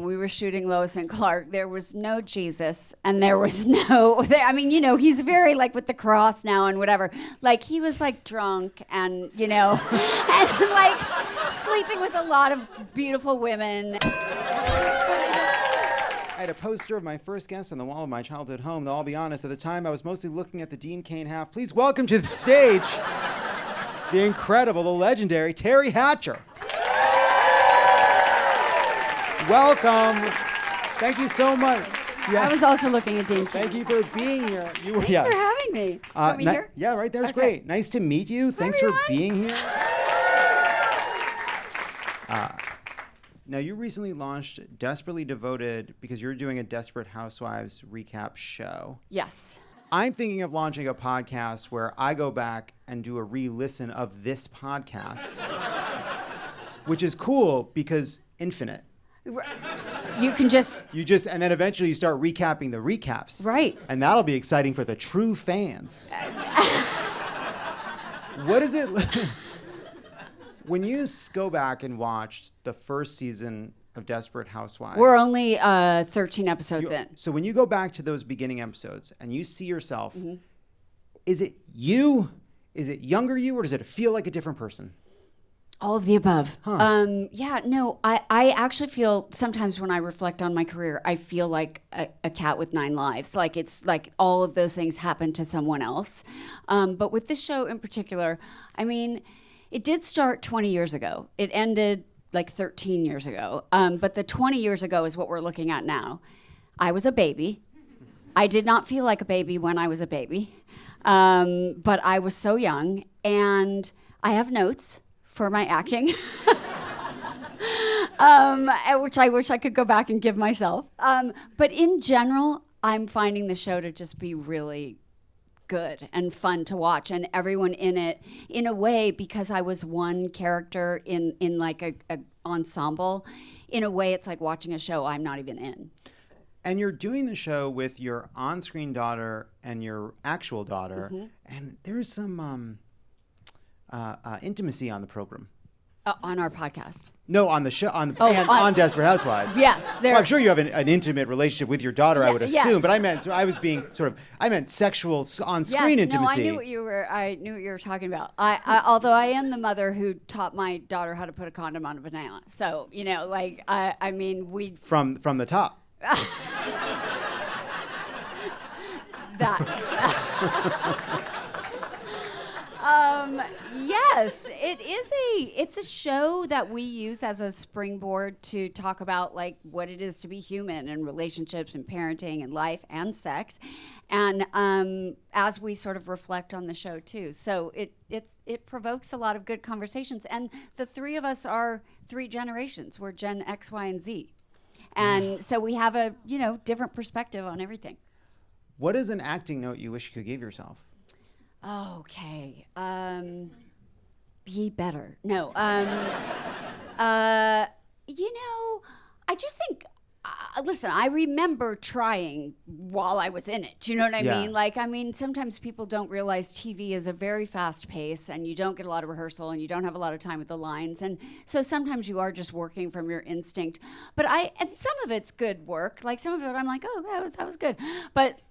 when we were shooting Lois and Clark, there was no Jesus and there was no, I mean, he's very like with the cross now and whatever. Like he was like drunk and, and like sleeping with a lot of beautiful women. I had a poster of my first guest on the wall of my childhood home, though I'll be honest, at the time I was mostly looking at the Dean Cain half. Please welcome to the stage the incredible, the legendary Teri Hatcher. Welcome. Thank you so much. Yeah. I was also looking at Dean Cain. Thank you for being here. Thanks for having me. Want me here? Yeah, right there's okay. Great. Nice to meet you. Thanks for being here. Now, you recently launched Desperately Devoted because you're doing a Desperate Housewives recap show. Yes. I'm thinking of launching a podcast where I go back and do a re-listen of this podcast, which is cool because infinite. You can just... and then eventually you start recapping the recaps. Right. And that'll be exciting for the true fans. What is it... When you go back and watch the first season of Desperate Housewives... We're only 13 episodes in. So when you go back to those beginning episodes and you see yourself, is it you? Is it younger you? Or does it feel like a different person? All of the above. Huh. I actually feel sometimes when I reflect on my career, I feel like a cat with 9 lives. Like it's like all of those things happen to someone else. But with this show in particular, I mean... It did start 20 years ago. It ended like 13 years ago. But the 20 years ago is what we're looking at now. I was a baby. I did not feel like a baby when I was a baby. But I was so young. And I have notes for my acting, which I wish I could go back and give myself. But in general, I'm finding the show to just be really good and fun to watch, and everyone in it, in a way, because I was one character in like a ensemble, in a way it's like watching a show I'm not even in. And you're doing the show with your on-screen daughter and your actual daughter, and there's some intimacy on the program. On our podcast. No, on the show, on Desperate Housewives. Yes, well, I'm sure you have an intimate relationship with your daughter. I would assume, yes. But I meant I meant sexual on-screen intimacy. No, I knew what you were talking about. Although I am the mother who taught my daughter how to put a condom on a banana. So I mean, we from the top. That. Yes, it's a show that we use as a springboard to talk about like what it is to be human and relationships and parenting and life and sex, and as we sort of reflect on the show too. So it provokes a lot of good conversations, and the three of us are 3 generations. We're Gen X, Y, and Z, and so we have a different perspective on everything. What is an acting note you wish you could give yourself? Okay. Be better. No. I just think, listen, I remember trying while I was in it. Do you know what I mean? Sometimes people don't realize TV is a very fast pace and you don't get a lot of rehearsal and you don't have a lot of time with the lines. And so sometimes you are just working from your instinct. And some of it's good work. Like some of it I'm like, oh, that was good. But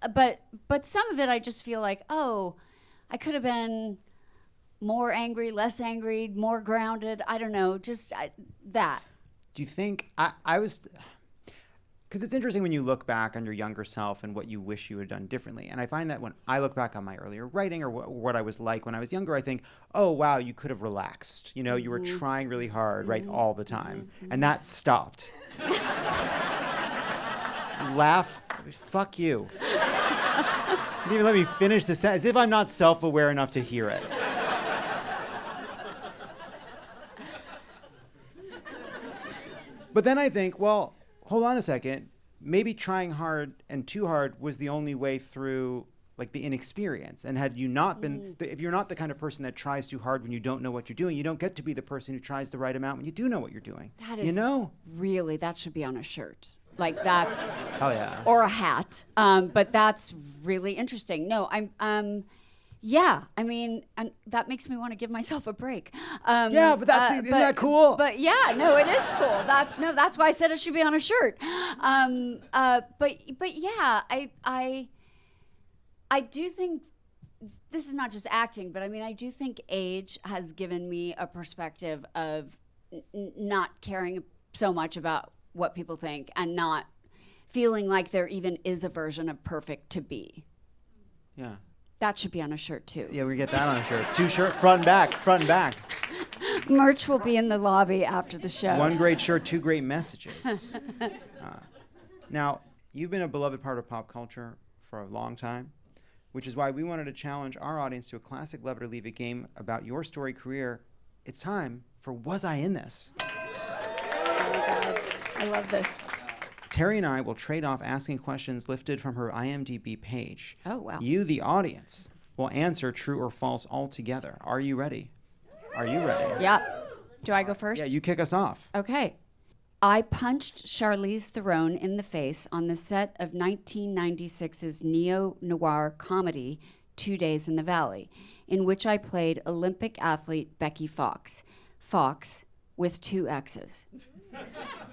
some of it I just feel like, oh, I could have been more angry, less angry, more grounded. I don't know, just that. Do you think I was... Because it's interesting when you look back on your younger self and what you wish you had done differently. And I find that when I look back on my earlier writing or what I was like when I was younger, I think, oh, wow, you could have relaxed. You were trying really hard, right, all the time. And that stopped. Laugh. Fuck you. You didn't even let me finish the sentence, as if I'm not self-aware enough to hear it. But then I think, well, hold on a second. Maybe trying hard and too hard was the only way through, like, the inexperience. And had you not been, if you're not the kind of person that tries too hard when you don't know what you're doing, you don't get to be the person who tries the right amount when you do know what you're doing. That is really, that should be on a shirt. Like that's, oh yeah, or a hat. But that's really interesting. No, Yeah, I mean, and that makes me want to give myself a break. Yeah, but isn't that cool? But yeah, no, it is cool. That's why I said it should be on a shirt. But yeah, I do think this is not just acting, but I mean, I do think age has given me a perspective of not caring so much about what people think and not feeling like there even is a version of perfect to be. Yeah. That should be on a shirt too. Yeah, we get that on a shirt. 2 shirt, front and back, front and back. Merch will be in the lobby after the show. 1 great shirt, 2 great messages. Now, you've been a beloved part of pop culture for a long time, which is why we wanted to challenge our audience to a classic Love It or Leave It game about your story career. It's time for Was I in This? Oh my God. I love this. Teri and I will trade off asking questions lifted from her IMDb page. Oh, wow. You, the audience, will answer true or false altogether. Are you ready? Are you ready? Yeah. Do I go first? Yeah, you kick us off. Okay. I punched Charlize Theron in the face on the set of 1996's neo-noir comedy 2 Days in the Valley, in which I played Olympic athlete Becky Fox. Fox with 2 X's.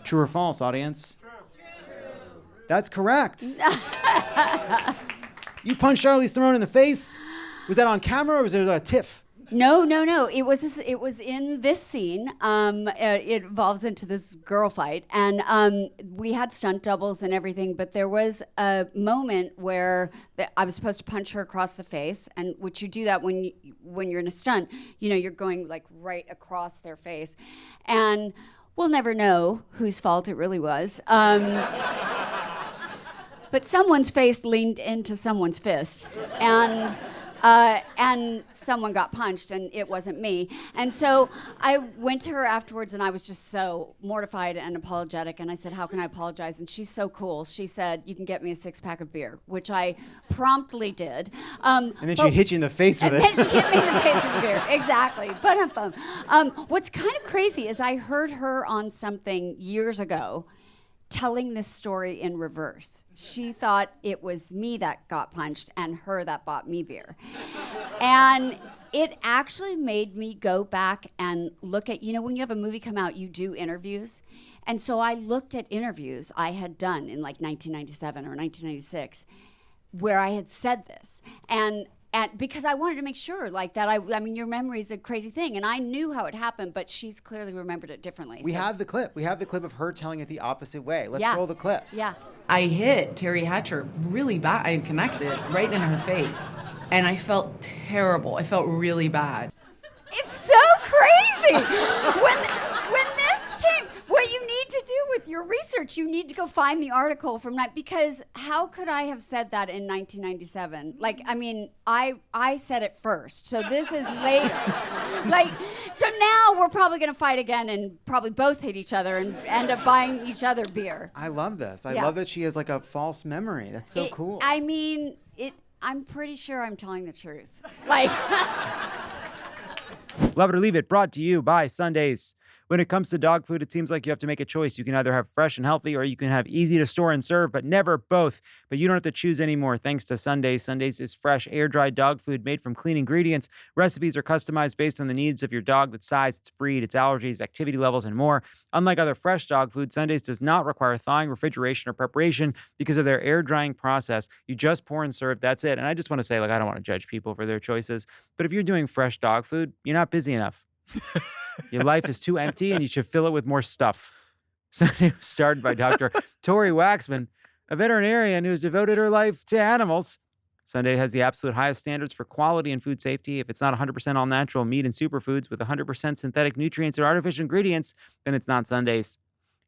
True or false, audience? That's correct. You punched Charlize Theron in the face? Was that on camera or was there a tiff? No. It was in this scene. It evolves into this girl fight, and we had stunt doubles and everything. But there was a moment where I was supposed to punch her across the face, and which you do that when you're in a stunt. You know, you're going like right across their face, and we'll never know whose fault it really was. But someone's face leaned into someone's fist, and someone got punched, and it wasn't me. And so I went to her afterwards, and I was just so mortified and apologetic. And I said, "How can I apologize?" And she's so cool. She said, "You can get me a 6-pack of beer," which I promptly did. And then she hit you in the face with it. And then she hit me in the face with the beer. Exactly. But what's kind of crazy is I heard her on something years ago telling this story in reverse. She thought it was me that got punched and her that bought me beer. And it actually made me go back and look at, when you have a movie come out, you do interviews. And so I looked at interviews I had done in like 1997 or 1996 where I had said this. And because I wanted to make sure, like that, I mean, your memory is a crazy thing, and I knew how it happened, but she's clearly remembered it differently. We have the clip. We have the clip of her telling it the opposite way. Let's roll the clip. Yeah. I hit Teri Hatcher really bad. I connected right in her face, and I felt terrible. I felt really bad. It's so crazy. When this came, what you need to do with your research, you need to go find the article from that, because how could I have said that in 1997? Like, I mean, I said it first, so this is later. Like, so now we're probably gonna fight again and probably both hate each other and end up buying each other beer. I love this. I love that she has like a false memory. That's so cool. I mean, I'm pretty sure I'm telling the truth. Like. Love It or Leave It, brought to you by Sundays. When it comes to dog food, it seems like you have to make a choice. You can either have fresh and healthy, or you can have easy to store and serve, but never both. But you don't have to choose anymore thanks to Sundays. Sundays is fresh, air-dried dog food made from clean ingredients. Recipes are customized based on the needs of your dog, its size, its breed, its allergies, activity levels, and more. Unlike other fresh dog food, Sundays does not require thawing, refrigeration, or preparation because of their air-drying process. You just pour and serve, that's it. And I just want to say, I don't want to judge people for their choices, but if you're doing fresh dog food, you're not busy enough. Your life is too empty, and you should fill it with more stuff. Sunday was started by Dr. Tori Waxman, a veterinarian who has devoted her life to animals. Sunday has the absolute highest standards for quality and food safety. If it's not 100% all natural meat and superfoods with 100% synthetic nutrients or artificial ingredients, then it's not Sundays.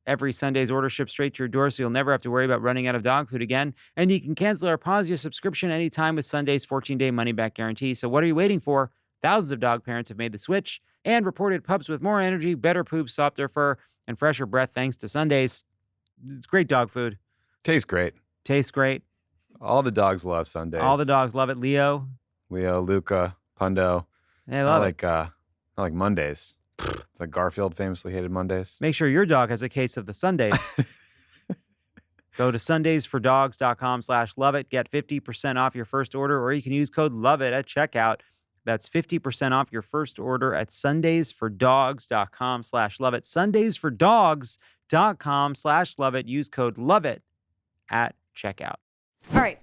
Every Sunday's order ships straight to your door, so you'll never have to worry about running out of dog food again. And you can cancel or pause your subscription anytime with Sunday's 14-day money-back guarantee. So what are you waiting for? Thousands of dog parents have made the switch and reported pups with more energy, better poop, softer fur, and fresher breath thanks to Sundays. It's great dog food. Tastes great. Tastes great. All the dogs love Sundays. All the dogs love it. Leo, Luca, Pundo. They love it. I like Mondays. It's like Garfield famously hated Mondays. Make sure your dog has a case of the Sundays. Go to sundaysfordogs.com/loveit. Get 50% off your first order, or you can use code LOVEIT at checkout. That's 50% off your first order at sundaysfordogs.com/loveit. Sundaysfordogs.com/loveit. Use code LOVEIT at checkout. All right.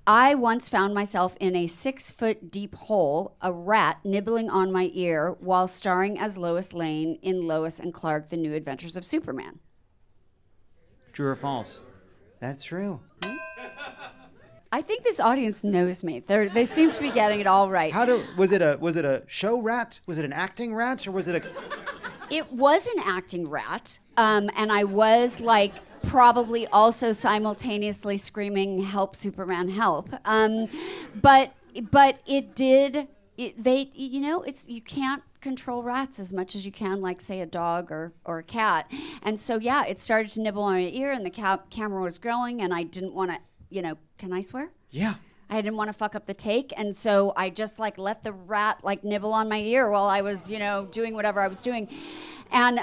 I once found myself in a 6-foot deep hole, a rat nibbling on my ear while starring as Lois Lane in Lois and Clark, The New Adventures of Superman. True or false? That's true. I think this audience knows me. They seem to be getting it all right. Was it a show rat? Was it an acting rat? Or was it a... It was an acting rat, and I was like probably also simultaneously screaming, "Help, Superman, help!" But it did. It's you can't control rats as much as you can, like say a dog or a cat. And so yeah, it started to nibble on my ear, and the camera was growing, and I didn't want to. Can I swear? Yeah. I didn't want to fuck up the take, and so I just like let the rat like nibble on my ear while I was, doing whatever I was doing. And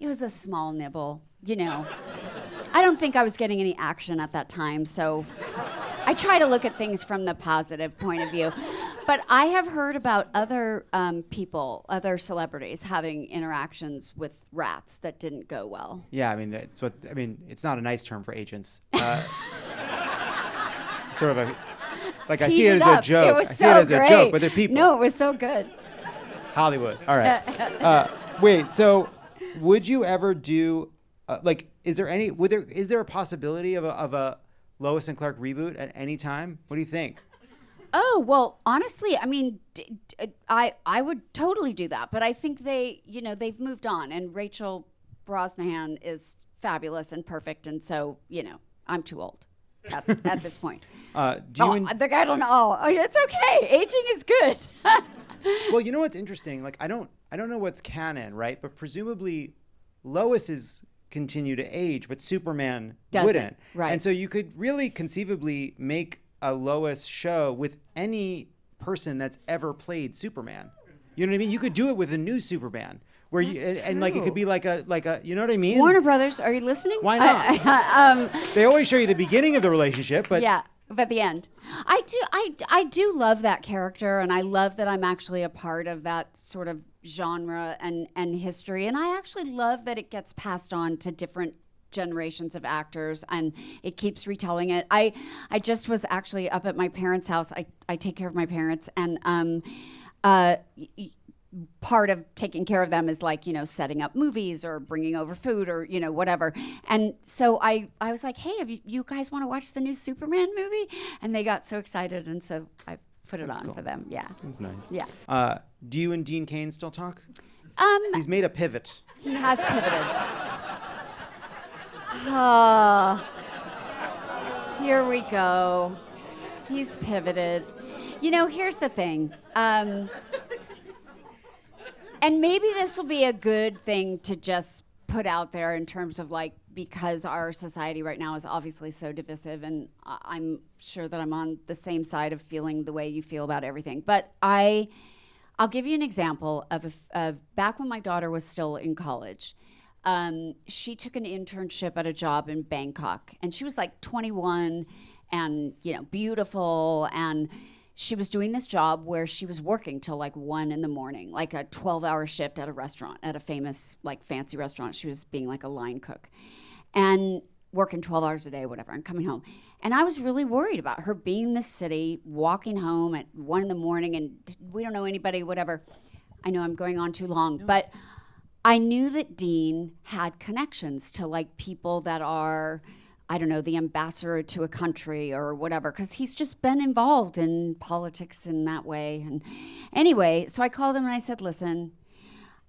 it was a small nibble, I don't think I was getting any action at that time, so I try to look at things from the positive point of view. But I have heard about other people, other celebrities having interactions with rats that didn't go well. Yeah, it's not a nice term for agents. Sort of a... Like, I see it as a joke. It was I see it as a joke, but they're people. No, it was so good. Hollywood. All right. Wait. So, would you ever do is there a possibility of a Lois and Clark reboot at any time? What do you think? Oh, well, honestly, I would totally do that, but I think they've moved on, and Rachel Brosnahan is fabulous and perfect, and so I'm too old at this point. I don't know. Oh, it's okay. Aging is good. Well, you know what's interesting? Like, I don't know what's canon, right? But presumably, Lois is continue to age, but Superman wouldn't. Right. And so you could really conceivably make a Lois show with any person that's ever played Superman. You know what I mean? You could do it with a new Superman. Where it could be like a you know what I mean? Warner Brothers, are you listening? Why not? They always show you the beginning of the relationship, but yeah, but the end. I do love that character, and I love that I'm actually a part of that sort of genre and history, and I actually love that it gets passed on to different generations of actors, and it keeps retelling it. I just was actually up at my parents' house. I take care of my parents, and part of taking care of them is setting up movies or bringing over food or whatever. And so I was like, hey, you guys want to watch the new Superman movie? And they got so excited, and so I put it on for them. Yeah, that's nice. Yeah. Do you and Dean Cain still talk? He's made a pivot. He has pivoted. Here we go. He's pivoted. Here's the thing. And maybe this will be a good thing to just put out there in terms of because our society right now is obviously so divisive, and I'm sure that I'm on the same side of feeling the way you feel about everything. But I'll give you an example of back when my daughter was still in college. She took an internship at a job in Bangkok, and she was 21 and beautiful, and she was doing this job where she was working till 1 in the morning, a 12-hour shift at a restaurant, at a famous fancy restaurant. She was being a line cook and working 12 hours a day, whatever, and coming home. And I was really worried about her being in the city, walking home at 1 in the morning, and we don't know anybody, whatever. I know I'm going on too long, but I knew that Dean had connections to people that are, I don't know, the ambassador to a country or whatever, because he's just been involved in politics in that way. And anyway, so I called him and I said, listen,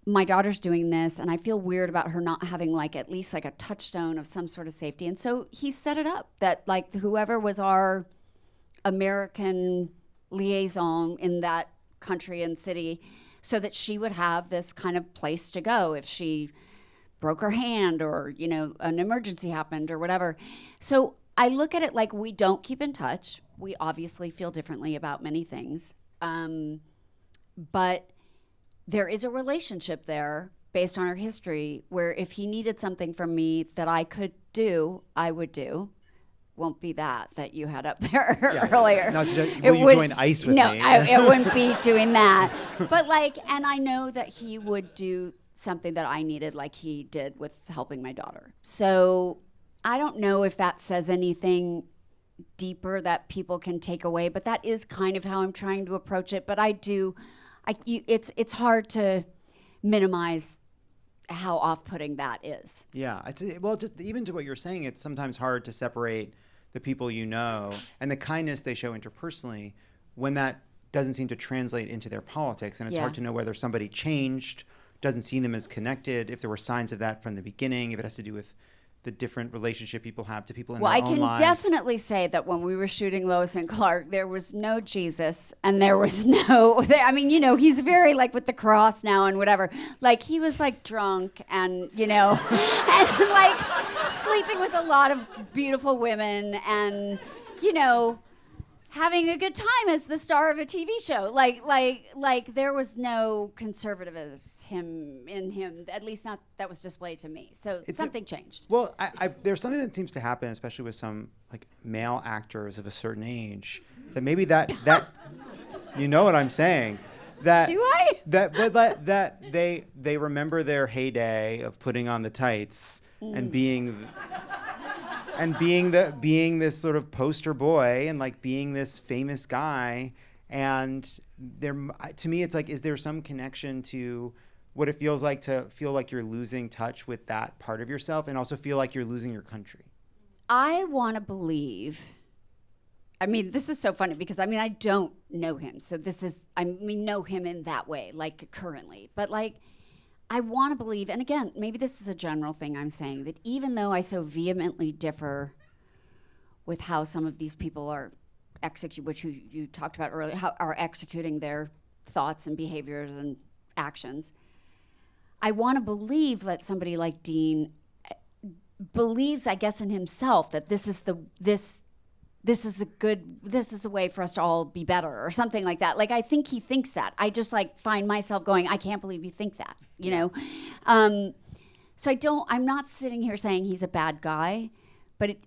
my daughter's doing this, and I feel weird about her not having at least a touchstone of some sort of safety. And so he set it up that whoever was our American liaison in that country and city, so that she would have this kind of place to go if she broke her hand or, an emergency happened or whatever. So I look at it we don't keep in touch. We obviously feel differently about many things. But there is a relationship there based on our history where if he needed something from me that I could do, I would do. won't be that you had up there earlier. Will you join ICE with me? No, it wouldn't be doing that. But like, and I know that he would do something that I needed, like he did with helping my daughter. So I don't know if that says anything deeper that people can take away, but that is kind of how I'm trying to approach it. But it's hard to minimize how off-putting that is. Yeah, just even to what you're saying, it's sometimes hard to separate the people you know and the kindness they show interpersonally when that doesn't seem to translate into their politics, and it's hard to know whether somebody changed, doesn't see them as connected, if there were signs of that from the beginning, if it has to do with the different relationship people have to people in their own lives. Well, I can definitely say that when we were shooting Lois and Clark, there was no Jesus and there was no, I mean, you know, he's very like with the cross now and whatever. Like he was like drunk and, you know, and like sleeping with a lot of beautiful women and, you know, having a good time as the star of a TV show. Like there was no conservatism in him, at least not that was displayed to me. So something changed. Well, there's something that seems to happen, especially with some like male actors of a certain age, that maybe that you know what I'm saying. That, do I? That they remember their heyday of putting on the tights and being this sort of poster boy and like being this famous guy, and to me it's like, is there some connection to what it feels like to feel like you're losing touch with that part of yourself and also feel like you're losing your country? I want to believe, I mean, this is so funny because I mean I don't know him, so know him in that way, like currently, but like I want to believe, and again, maybe this is a general thing I'm saying, that even though I so vehemently differ with how some of these people are which you talked about earlier, how are executing their thoughts and behaviors and actions, I want to believe that somebody like Dean believes, I guess, in himself that this is a way for us to all be better or something like that. Like, I think he thinks that. I just like find myself going, I can't believe you think that, you know? So I'm not sitting here saying he's a bad guy, but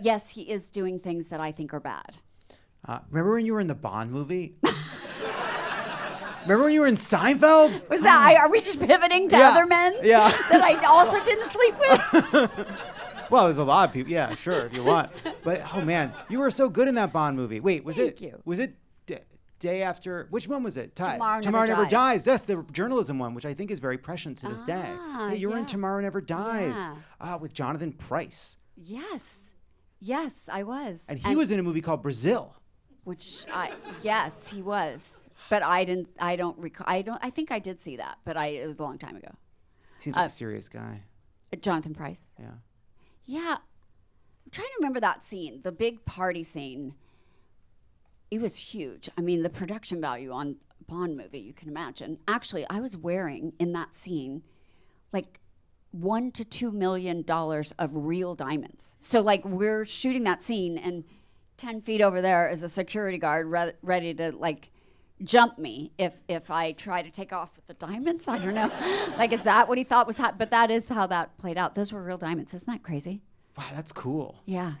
yes, he is doing things that I think are bad. Remember when you were in the Bond movie? Remember when you were in Seinfeld? Was that, are we just pivoting to other men that I also didn't sleep with? Well, there's a lot of people. Yeah, sure, if you want. But, oh, man, you were so good in that Bond movie. Wait, was it Day After? Which one was it? Tomorrow Never Dies. That's the journalism one, which I think is very prescient to this day. Hey, you were in Tomorrow Never Dies with Jonathan Pryce. Yes, I was. And he was in a movie called Brazil. Yes, he was. But I don't recall. I think I did see that, but it was a long time ago. Seems like a serious guy. Jonathan Pryce. Yeah. Yeah. I'm trying to remember that scene, the big party scene. It was huge. I mean, the production value on a Bond movie, you can imagine. Actually, I was wearing in that scene like $1 to $2 million of real diamonds. So like we're shooting that scene and 10 feet over there is a security guard ready to like jump me if I try to take off with the diamonds. I don't know. Like, is that what he thought was but that is how that played out. Those were real diamonds. Isn't that crazy? Wow, that's cool. Yeah.